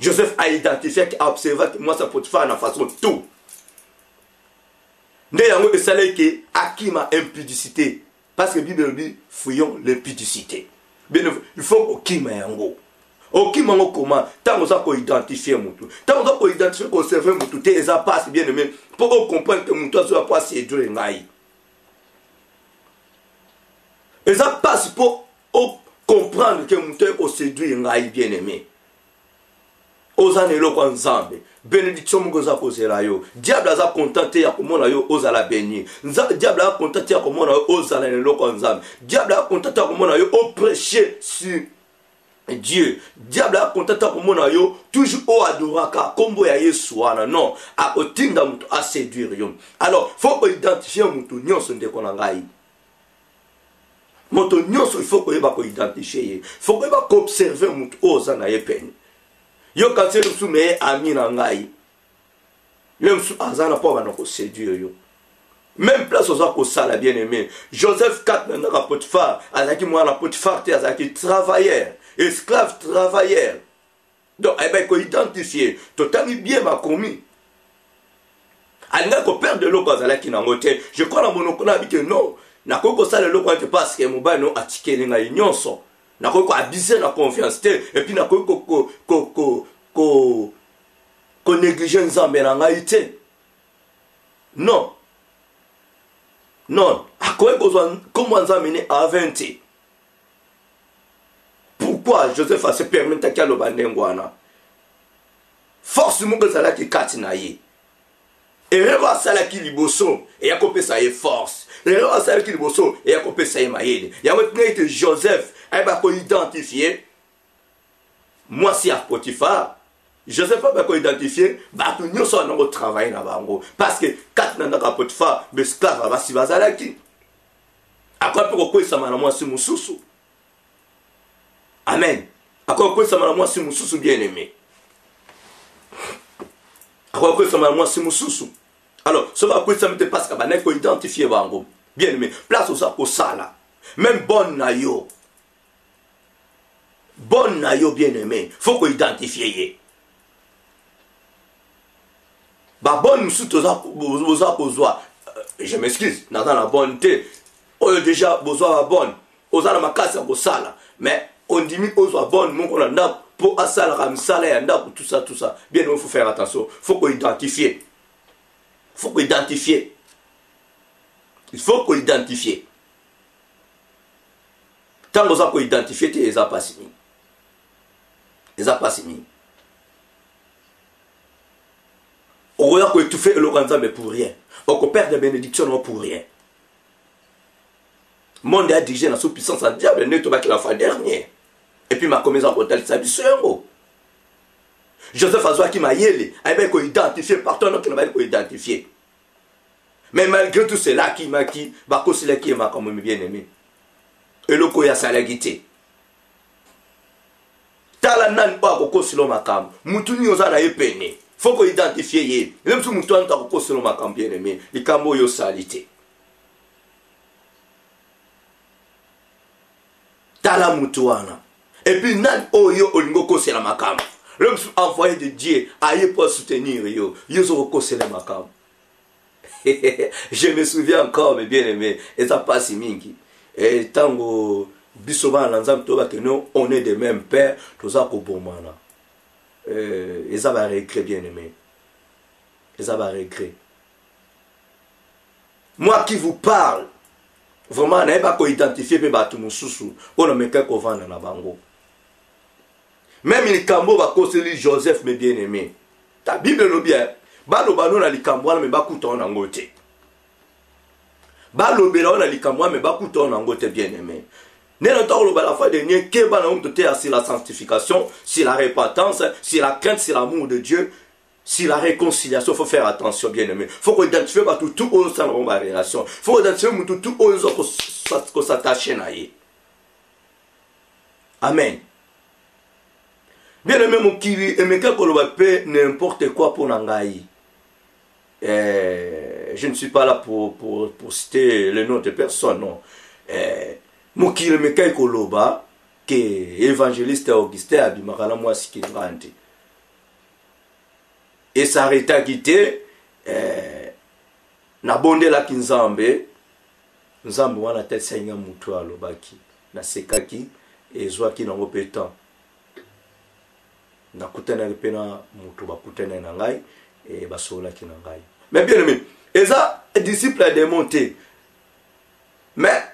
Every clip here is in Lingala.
Joseph a identifié, a observé que moi ça peut faire de façon tout. Nde yango esalé que akima impudicité parce que Bible dit fuyons l'impudicité. Bien il faut okima yango. Okima yango comment tant on ça identifier mutu. Tant on ça identifier conserver mutu te eza passe bien aimé pour comprendre que mutu soit pas séduire ngai. Eza passe pour comprendre que mutu est séduire ngai bien aimé. Ozanelo kwa nzambe bénédiction mungoza kozela yo diable aza contenté ya komona yo ozala béni diable aza contenté ya komona yo ozala nelo kwa nzambe diable aza contenté ya komona yo o prêcher sur Dieu diable aza contenté ya komona yo toujours o adoraka kombo ya Yesu wana non akotinda mutu a séduire yo alors faut ko identifier mutu nyonso ndeko na ngai mutu nyonso il faut ko yeba ko identifier faut ko yeba ko observer mutu ozana ye peni. Yo quand c'est le soumet ami nangai. Yo azana pas va nous séduire yo. Même place aux autres sala bien aimé. Joseph 4 dans la Potiphar, azaki moi la Potiphar te azaki travailleur, esclave travailleur. Donc eh ben ko identifier, totali bien ma commis. Anga ko perdre l'eau quand azaki nangote. Je crois na monoko na bi que non, na ko ko sala l'eau quand parce que moba no atike linga nyonso. Na ko abuser la confiance et puis na ko négliger nzambe na ngai te. Non. Non, à quoi comment nzambe ne a 20. Pourquoi Joseph a se permis de kalo bandengwana? Forcément que ça là qui kati na ye. Et reba sala ki liboso et ya kopesa ye force. Reba sala ki liboso et ya kopesa ye maïde. Ya maintenant que Joseph elle va identifier moi si à Potiphar Joseph va identifier bah tout nous sommes au travail na bango parce que quatre nanda ka Potiphar mais esclave va si bazalaki après pour quoi ça m'a moi si mususu amen après quoi ça m'a moi si mususu bien aimé après quoi ça m'a moi si mususu alors ce va quoi ça me passe ka ba ko identifier bango bien aimé place au ça ko sala même bonne na yo bonne na yo bien aimé faut qu'on identifie ba bonne sous besoin je m'excuse dans la bonté on déjà besoin bonne ozala makasi ko sala mais on dit mi ozo bonne mon on a pour asala comme salaire nda tout ça bien il faut faire attention faut qu'on identifie il faut qu'on identifie tant qu'on a identifié tu les as pas signé. Les a pas signé. On voit que tout fait le mais pour rien. On perd des bénédictions pour rien. Monde a dirigé dans sa puissance à diable, ne pas que la fois dernière. Et puis ma commission à côté de sa vie Joseph Azoua qui m'a yélé, il m'a identifié partout, non, qui m'a identifié. Mais malgré tout cela, qui m'a qui, bah, c'est qui m'a comme bien aimé. Et le koya salagité. Tala nan pa ko silo makam. Mutu ni oza na yepene. Faut ko identifier ye. Même si mutu anta ko silo makam bien aimé, likambo yo salité. Tala mutu wana. Et puis nan oyo olingo ko sila makam. L'homme envoyé de Dieu aille pour soutenir yo. Yo zo ko sila makam. Je me souviens encore mes bien-aimés, et ça passe mingi. Et tango bisoba lanzam toba que nous on est des mêmes pères, tout ça ko bomana. Et ça va regret bien-aimé. Et ça va regret. Moi qui vous parle, vraiment n'a pas ko identifier pe batu mususu, on a meka ko vanda na bango. Même il kambo va conseiller Joseph mes bien-aimés. Ta Bible le bien. Balo bano na likambo me bakuta on ngote. Balo bela na likambo me bakuta on ngote bien aimé. Neno tolo bala fois dernier que bana on te sur la sanctification, sur la repentance, sur la crainte, sur l'amour de Dieu, sur la réconciliation, faut faire attention bien aimé. Faut qu'on identifie pas tout au sein de la relation. Faut identifier tout au ko s'attacher na ye. Amen. Bien aimé mon kiri et me kako lo pe n'importe quoi pour nangai. Je ne suis pas là pour citer le nom de personne, non. Mon kiri me kako loba que évangéliste Augustin Abimakala moi sikirante. et s'arrêtaki te nabondelaki nzambe nzambe wana te senga mutu alobaki nasekaki ezwaki nango mpe temps nakutanaki mpe na mutu bakutana na ngai basololaki na ngai. Mais bien aimé, eza disciple a démonté. Mais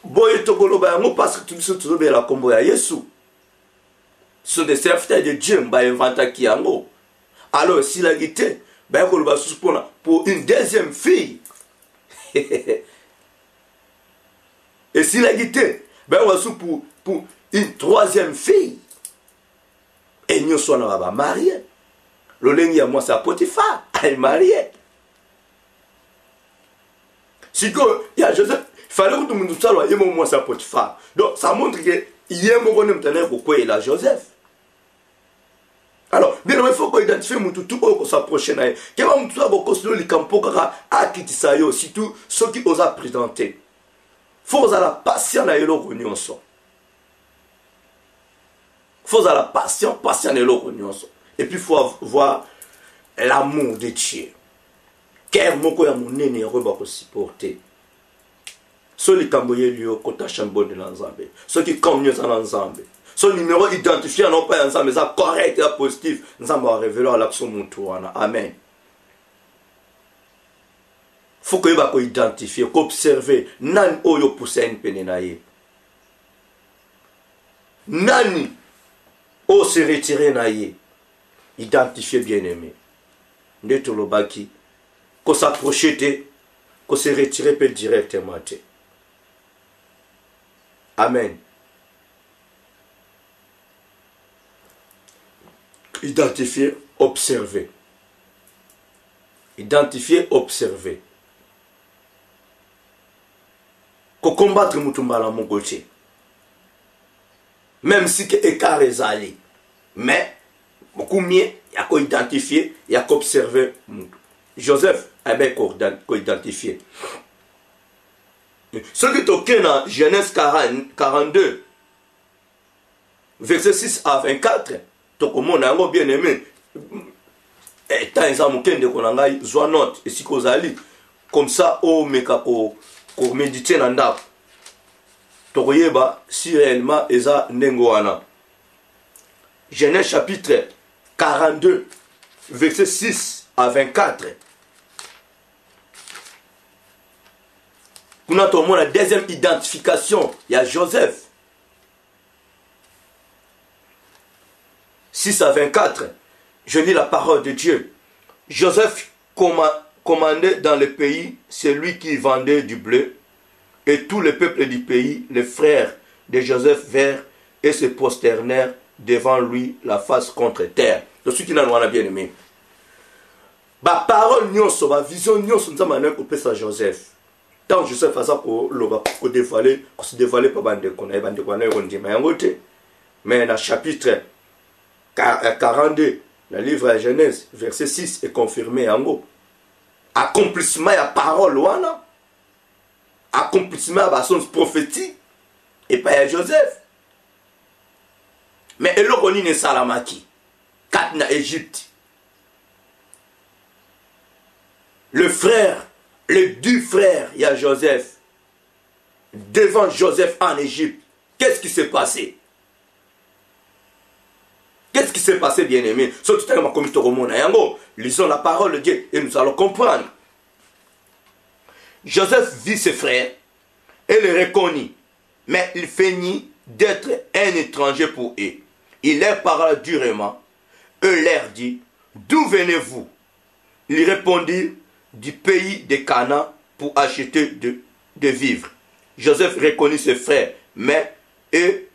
boye tokoloba yango parce que biso tozobela kombo ya Yesu. Ce sont des serviteurs de Dieu ba inventaki yango. Alors si la guité ba koloba pour une deuxième fille. Et si la guité ba pour une troisième fille. Et nous sommes mariés. L'olengi à moi c'est Potiphar, elle est mariée. Si il y a Joseph, il fallait que tout le monde soit là, moi c'est Potiphar. Donc ça montre que il y a un moment donné pourquoi il a Joseph. Alors, bien il faut qu'on identifie tout qu'on s'approche na ye. Que va mutu beaucoup sur le campo kaka akitisa yo surtout ceux qui osent présenter. Faut la patience na yelo nyonso. Faut la patience na yelo nyonso. Et puis il faut voir l'amour de Dieu. Quel moko ya monene ya ko supporter. So li kamboye liyo kota chambo de l'ensemble. So qui comme nous en ensemble. Son numéro identifié non pas ensemble mais ça correct et positif. Nous allons révéler à l'action montoana. Amen. Faut que va ko identifier, ko observer nan oyo pousse une penenaye. Nani o se retirer naye. Identifier bien-aimé. Ndeto lobaki ko s'approcher te, ko se retirer pe directement te. Amen. Identifier, observer. Identifier, observer. Ko combattre mutumbala mon côté. Même si que écart est allé. Mais beaucoup mieux, il y a qu'à identifier, il y a qu'à observer. Joseph a bien qu'à identifier. Ce qui est au dans Genèse 42, verset 6 à 24, tokomona yango bien aimé. Tant exemple kende konangai zwa note et si kozali comme ça o meka ko méditer na ndako. Tokoyeba si réellement eza ndengo wana. Genèse chapitre 42 verset 6 à 24. Kuna tomona deuxième identification, il y a Joseph. 6 à 24, je lis la parole de Dieu. Joseph commandait dans le pays celui qui vendait du bleu, et tout le peuple du pays, les frères de Joseph vinrent et se prosternèrent devant lui la face contre terre. Je suis qui n'a pas bien aimé. Ma parole nyonso, ma vision nyonso, nous avons coupé ça Joseph. Tant Joseph a ça pour se dévaler par bande de mais dans le chapitre 42, le livre de Genèse, verset 6 est confirmé en haut. Accomplissement de la parole, accomplissement de la son prophétique, et pas Joseph. Mais il y a une salamaki, quand en Égypte. Le frère, les deux frères, il y a Joseph. Devant Joseph en Égypte, qu'est-ce qui s'est passé? Qu'est-ce qui s'est passé, bien-aimé? Lisons la parole de Dieu et nous allons comprendre. Joseph vit ses frères et les reconnut, mais il feignit d'être un étranger pour eux. Il leur parla durement. Eux leur dit, d'où venez-vous? Ils répondirent, du pays de Canaan pour acheter de vivres. Joseph reconnut ses frères, mais eux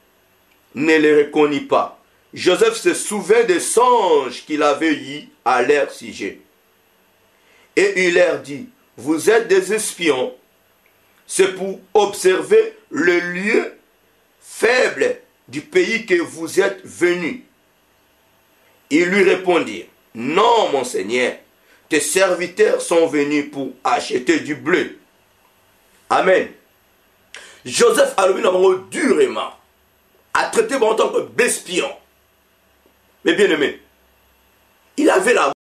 ne les reconnurent pas. Joseph se souvint des songes qu'il avait eus à leur sujet. Et il leur dit, vous êtes des espions, c'est pour observer le lieu faible du pays que vous êtes venus. Ils lui répondirent, non mon Seigneur, tes serviteurs sont venus pour acheter du bleu. Amen. Joseph a levé durement, a traité en tant que espion. Mais bien aimé, il avait la